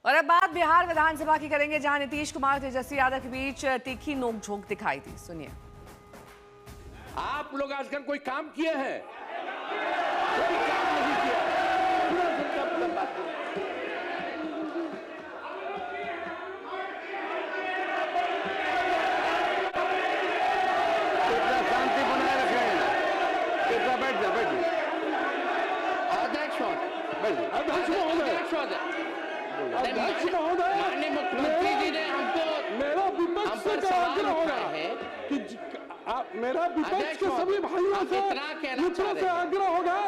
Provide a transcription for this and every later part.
और अब बात बिहार विधानसभा की करेंगे, जहां नीतीश कुमार तेजस्वी यादव के बीच तीखी नोकझोंक दिखाई दी। सुनिए। आप लोग आजकल कोई काम किए हैं? कोई काम नहीं किया। शांति बनाए रखें। बैठ जा, बैठ जा। अध्यक्ष महोदय, माननीय मुख्यमंत्री जी ने हमको मेरा विपक्ष से आग्रह होगा कि मेरा विपक्ष के सभी भाइयों से मित्रों से आग्रह होगा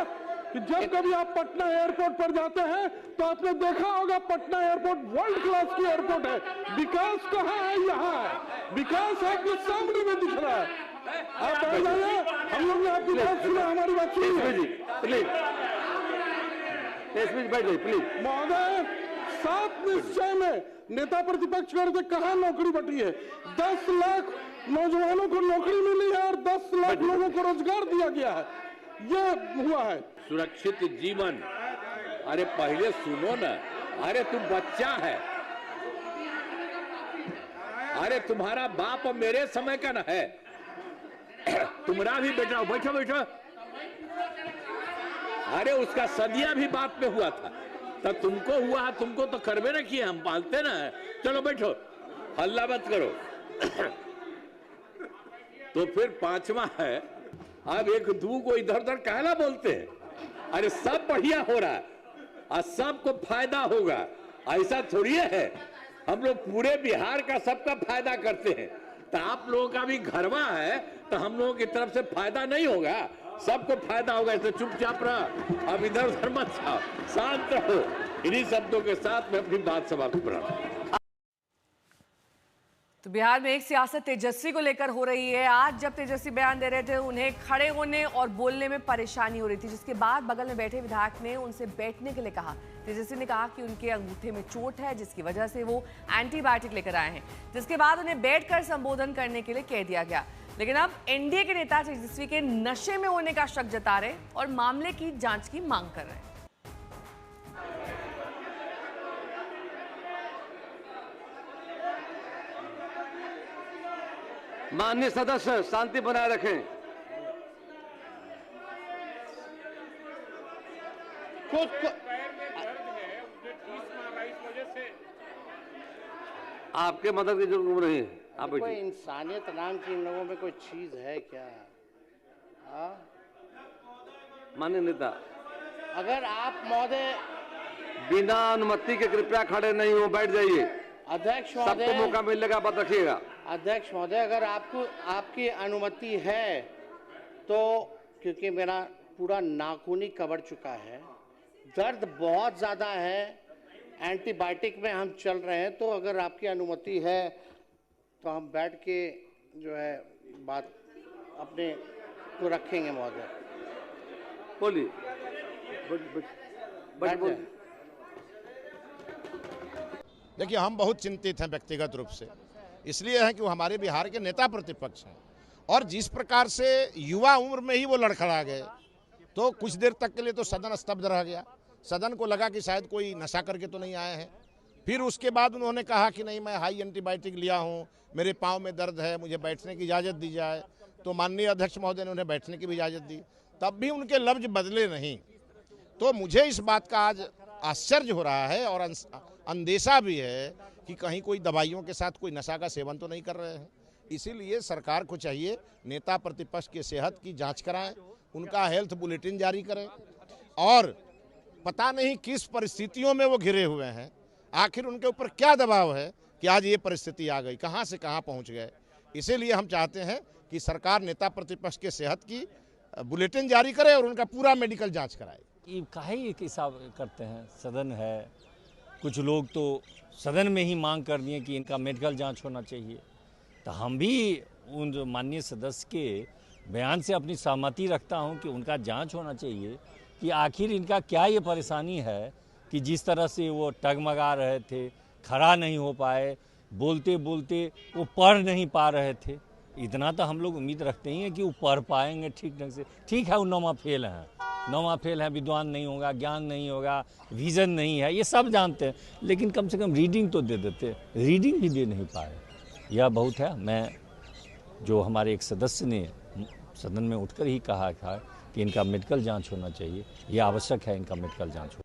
कि जब कभी आप पटना एयरपोर्ट पर जाते हैं तो आपने देखा होगा पटना एयरपोर्ट वर्ल्ड क्लास की एयरपोर्ट है। विकास कहाँ है? यहाँ है। विकास आपके सामने में दिख रहा है। आप बैठ जाइए, हम लोग ने आपकी बात सुना, हमारी बात सुनिए। प्लीज बैठ जाइए प्लीज। महोदय, 7 निश्चय में नेता प्रतिपक्ष कर रहे थे, कहाँ नौकरी बटी है? 10 लाख नौजवानों को नौकरी मिली है और 10 लाख लोगों को रोजगार दिया गया है। ये हुआ है सुरक्षित जीवन। अरे पहले सुनो ना। अरे तुम बच्चा है। अरे तुम्हारा बाप मेरे समय का ना है। तुम्हारा भी बेटा, बैठो बैठो। अरे उसका सदिया भी बात में हुआ था, तब तुमको हुआ, तुमको तो करवे न किए, हम पालते ना। चलो बैठो, हल्ला मत करो। तो फिर 5वां है, अब 1-2 को इधर उधर कहला बोलते हैं। अरे सब बढ़िया हो रहा है और सबको फायदा होगा, ऐसा थोड़ी है। हम लोग पूरे बिहार का सबका फायदा करते हैं, तो आप लोगों का भी घरवा है तो हम लोगों की तरफ से फायदा नहीं होगा? सबको फायदा होगा। इसलिए चुपचाप रहा, अब इधर उधर मत जाओ, शांत रहो। इन्हीं शब्दों के साथ मैं अपनी बात समाप्त कर रहा हूं। तो बिहार में एक सियासत तेजस्वी को लेकर हो रही है। आज जब तेजस्वी बयान दे रहे थे, उन्हें खड़े होने और बोलने में परेशानी हो रही थी, जिसके बाद बगल में बैठे विधायक ने उनसे बैठने के लिए कहा। तेजस्वी ने कहा कि उनके अंगूठे में चोट है, जिसकी वजह से वो एंटीबायोटिक लेकर आए हैं, जिसके बाद उन्हें बैठकर संबोधन करने के लिए कह दिया गया। लेकिन अब एनडीए के नेता तेजस्वी के नशे में होने का शक जता रहे और मामले की जांच की मांग कर रहे हैं। माननीय सदस्य, शांति बनाए रखें। आपके मदद की जरूरत नहीं है। आप कोई इंसानियत नाम की इन लोगों में कोई चीज है क्या? माननीय नेता, अगर आप महोदय बिना अनुमति के कृपया खड़े नहीं हो, बैठ जाइए। अध्यक्ष सबको महोदय, मौका मिलेगा, बात रखिएगा। अध्यक्ष महोदय, अगर आपकी अनुमति है तो, क्योंकि मेरा पूरा नाखून ही कवर चुका है, दर्द बहुत ज्यादा है, एंटीबायोटिक में हम चल रहे हैं, तो अगर आपकी अनुमति है तो हम बैठ के जो है बात अपने को रखेंगे महोदय। बोलिए। देखिए, हम बहुत चिंतित हैं व्यक्तिगत रूप से, इसलिए है कि वो हमारे बिहार के नेता प्रतिपक्ष हैं और जिस प्रकार से युवा उम्र में ही वो लड़खड़ा गए, तो कुछ देर तक के लिए तो सदन स्तब्ध रह गया। सदन को लगा कि शायद कोई नशा करके तो नहीं आए हैं। फिर उसके बाद उन्होंने कहा कि नहीं, मैं हाई एंटीबायोटिक लिया हूँ, मेरे पाँव में दर्द है, मुझे बैठने की इजाज़त दी जाए। तो माननीय अध्यक्ष महोदय ने उन्हें बैठने की भी इजाज़त दी, तब भी उनके लफ्ज बदले नहीं। तो मुझे इस बात का आज आश्चर्य हो रहा है और अंदेशा भी है कि कहीं कोई दवाइयों के साथ कोई नशा का सेवन तो नहीं कर रहे हैं। इसीलिए सरकार को चाहिए नेता प्रतिपक्ष की सेहत की जांच कराएं, उनका हेल्थ बुलेटिन जारी करें और पता नहीं किस परिस्थितियों में वो घिरे हुए हैं, आखिर उनके ऊपर क्या दबाव है कि आज ये परिस्थिति आ गई, कहाँ से कहाँ पहुँच गए। इसीलिए हम चाहते हैं कि सरकार नेता प्रतिपक्ष के सेहत की बुलेटिन जारी करे और उनका पूरा मेडिकल जाँच कराए। काहे एक हिसाब करते हैं, सदन है, कुछ लोग तो सदन में ही मांग कर दिए कि इनका मेडिकल जांच होना चाहिए। तो हम भी उन माननीय सदस्य के बयान से अपनी सहमति रखता हूं कि उनका जांच होना चाहिए कि आखिर इनका क्या ये परेशानी है कि जिस तरह से वो टगमगा रहे थे, खड़ा नहीं हो पाए, बोलते बोलते वो पढ़ नहीं पा रहे थे। इतना तो हम लोग उम्मीद रखते ही हैं कि वो पढ़ पाएंगे ठीक ढंग से। ठीक है, वो 9वां फेल हैं, 9वां फेल है, विद्वान नहीं होगा, ज्ञान नहीं होगा, विजन नहीं है, ये सब जानते हैं, लेकिन कम से कम रीडिंग तो दे देते, रीडिंग भी दे नहीं पाए। यह बहुत है। मैं जो हमारे एक सदस्य ने सदन में उठकर ही कहा था कि इनका मेडिकल जांच होना चाहिए, यह आवश्यक है, इनका मेडिकल जांच हो।